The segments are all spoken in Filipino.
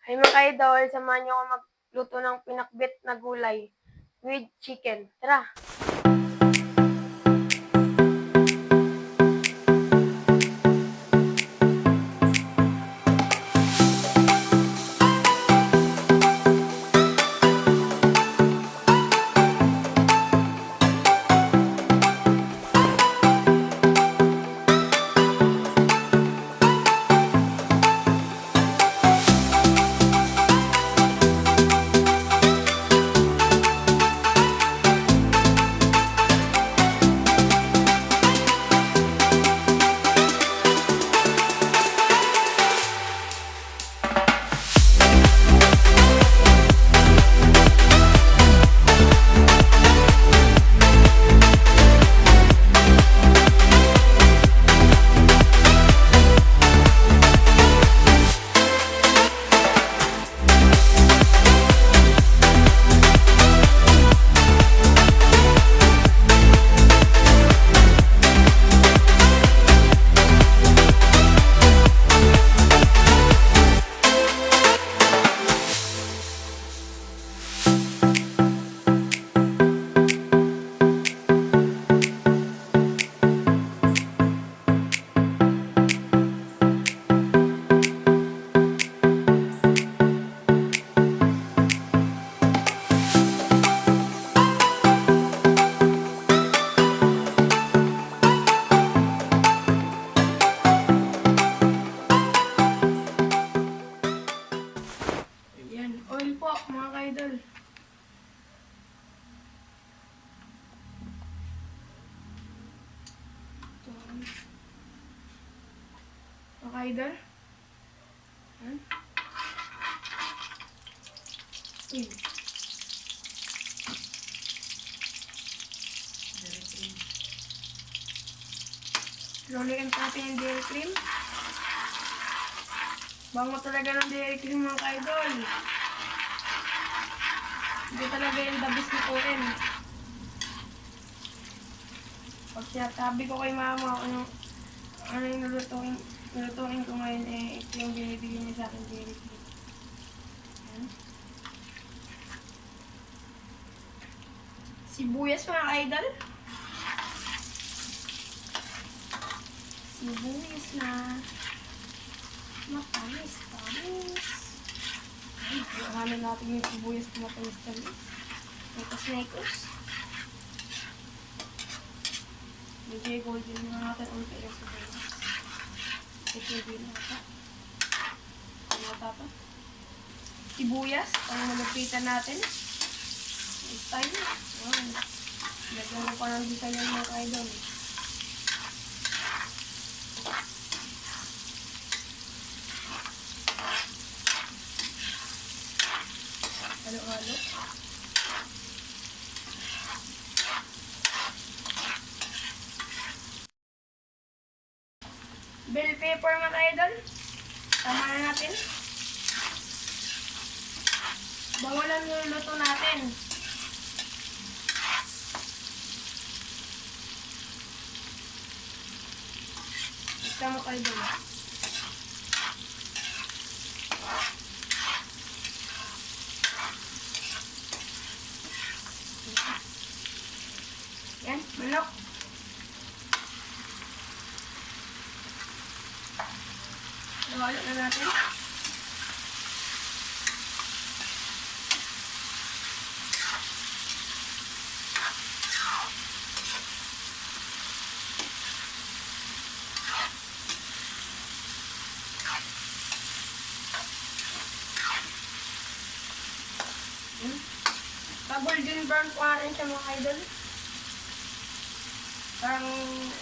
Ay mga idol, samahan niyo ako magluto ng pinakbet na gulay with chicken. Tara! Yan, oil po mga kaidol. Mga kaidol. Yan. Luluin natin yung dairy cream. Bango talaga ng dairy cream mga kaidol. Hindi talaga yung dabis na kurin. Pag sinasabi ko kay mama ano yung nulutuin ko ngayon, ito yung binibigyan niya sa akin dairy cream. Yan. Sibuyas mga kaidol. Sibuyas na matamis. Ay, iwanan natin yung sibuyas na matamis. Nekos. Medyo golden na natin ulit yung sibuyas. Ito yung nata. Pa. Sibuyas, ang malapitan natin. Style. Wow. Lagyan ko pa ng design ng mga kaidol. Halo-halo. Bell pepper mga kaidol. Tama na natin. Bango lang yung luto natin. Isa mo kaidol. Yan, manok. Halo na natin. Pa-golden brown po natin siya mga idol. Parang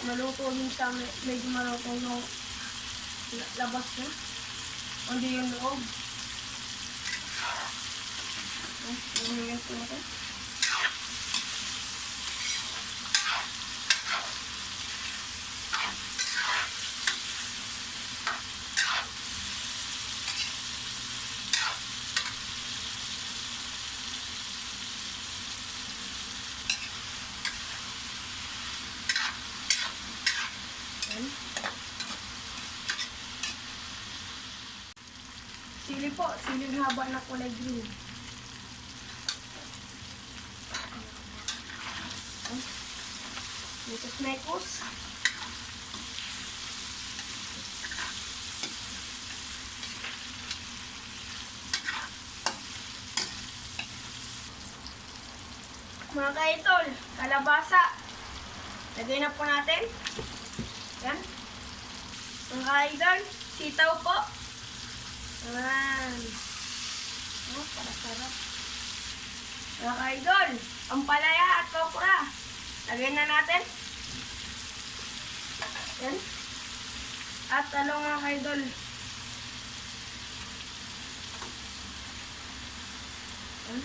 maluto din siya, medyo maluto yung labas niya. Hindi yung loob. Lumiyas ko natin. Sili po, siling haba na kulay green. Mekos. Mga kaitol, kalabasa. Lagay na po natin. Yan. Mga kaidol, sitaw po. Yan. Oh, para sarap. Mga kaidol, ampalaya at okra. Lagay na natin. Yan. At talong mga kaidol. Yan.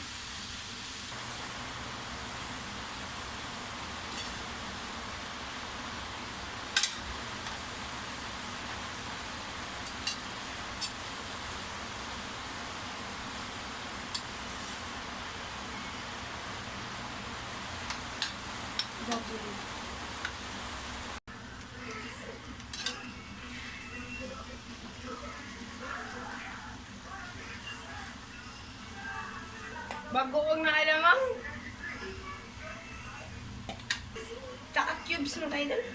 Bagoong na alamang. Tsaka cubes na tayo doon.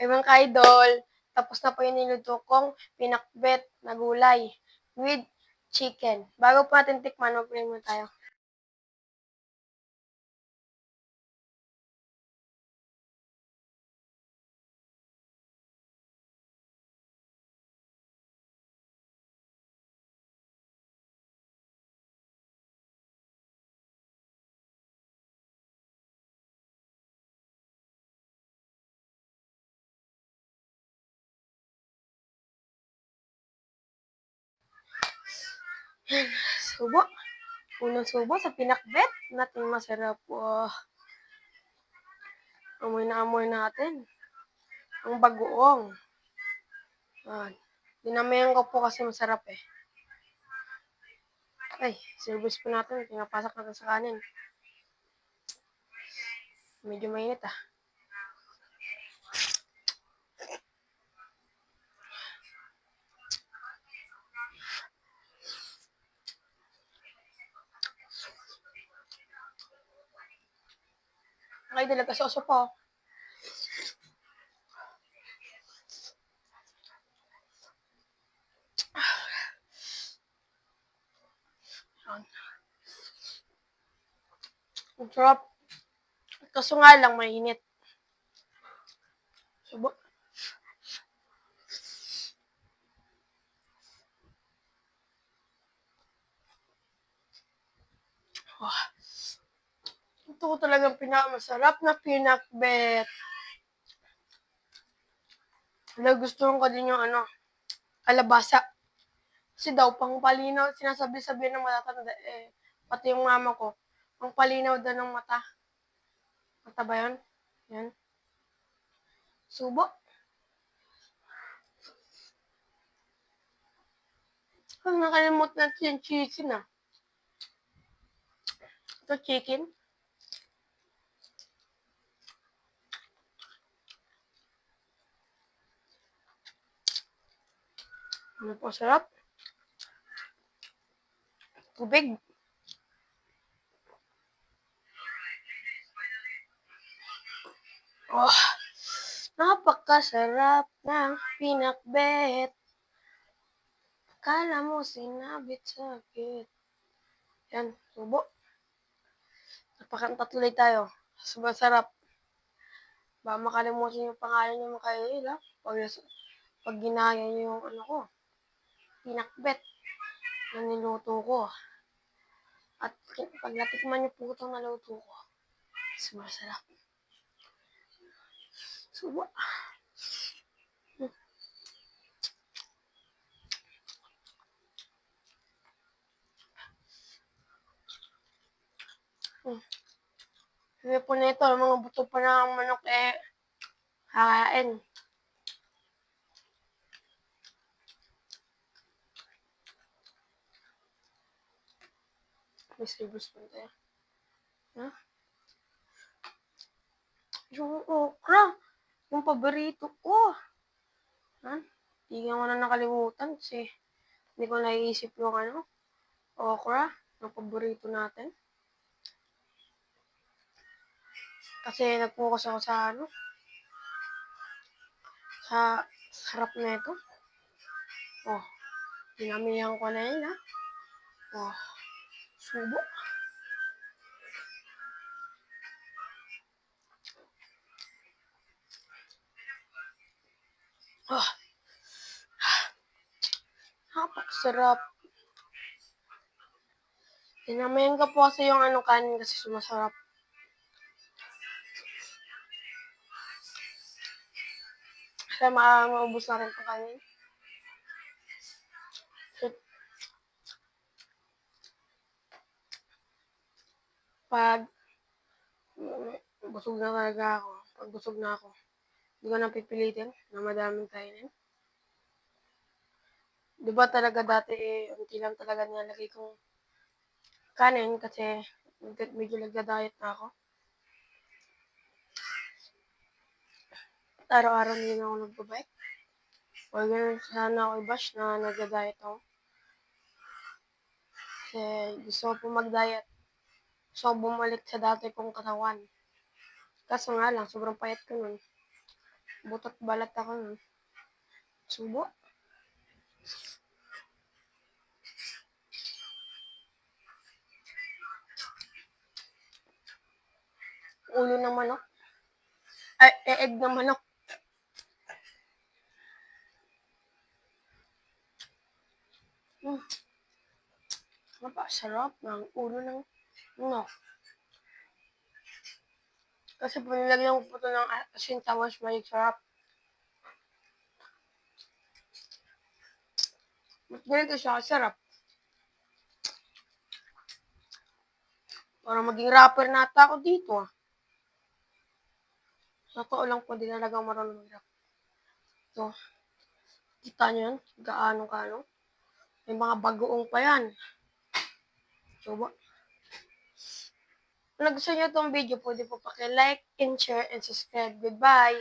Ay mga ka-idol, tapos na po yung niluto kong pinakbet na gulay with chicken. Bago po natin tikman, mag-pray muna tayo. Subo. Unang subo sa pinakbet natin masarap. Wow. Amoy na amoy natin. Ang bagoong. Yan. Dinamayan ko po kasi masarap eh. Ay, service po natin. Pinapasak natin sa kanin. Medyo mainit ah. Okay, talaga soso po. Ang sarap. Kaso nga lang, mainit. Subo. Oh. Ito ko talagang pinakamasarap na pinakbet. Nagustuhan ko din yung kalabasa. Kasi daw, pang palinaw, sinasabi-sabi ng matatanda, pati yung mama ko, pang palinaw daw ng mata. Mata ba yun? Yan. Subo. Ang nakalimut natin yung chicken ah. Ito chicken. Ano po, sarap. Tubig. Oh, napakasarap ng pinakbet. Kala mo sinabit sakit. Yan, subo. Napakanta tuloy tayo. Sobrang sarap. Baka makalimutan yung pangalan niyo makaila. Pag ginaya niyo yung pinakbet na niluto ko. At pag natikman niyo po itong naluto ko, sobrang sarap. Subo. Sabi po nito, mga buto pa ng manok kakain. May silver spoon tayo. Ha? Yung okra. Yung paborito ko. Ha? Hindi ko na nakalimutan kasi hindi ko naiisip yung okra. Yung paborito natin. Kasi nag-focus ako sa sarap na ito. Oh, dinamihan ko na yun, ha? Oh, subo. Oh, napakasarap. Dinamihan ko po kasi yung kanin kasi sumasarap. Kasi maubos na rin itong kanin. Pag busog na talaga ako, pag busog na ako, hindi ko na pipilitin na madaming kainin. Di ba talaga dati unti lang talaga nilalagay kong kanin kasi medyo nagda-diet na ako. Araw-araw hindi na ako nagbabike. Huwag ganun sana ako i-bash na nagda-diet ako. Kasi gusto ko po mag-diet. Gusto ko bumalik sa dati kong katawan. Kaso nga lang, sobrang payat ko nun. Butot balat ako nun. Subo. Ulo ng manok. Ay, egg ng manok. Napasarap ng ulo ng manok. Kasi po nilagyan ko po ito ng asin tapos may sarap. Mas ganito siya kasarap. Para maging rapper na ata ako dito. Sa totoo lang po, di talaga marunong mag-rap. So, kita nyo yan? Gaano-gaano. May mga bagoong pa yan. So, kung nagustuhan nyo itong video, pwede po paki-like and share and subscribe. Goodbye!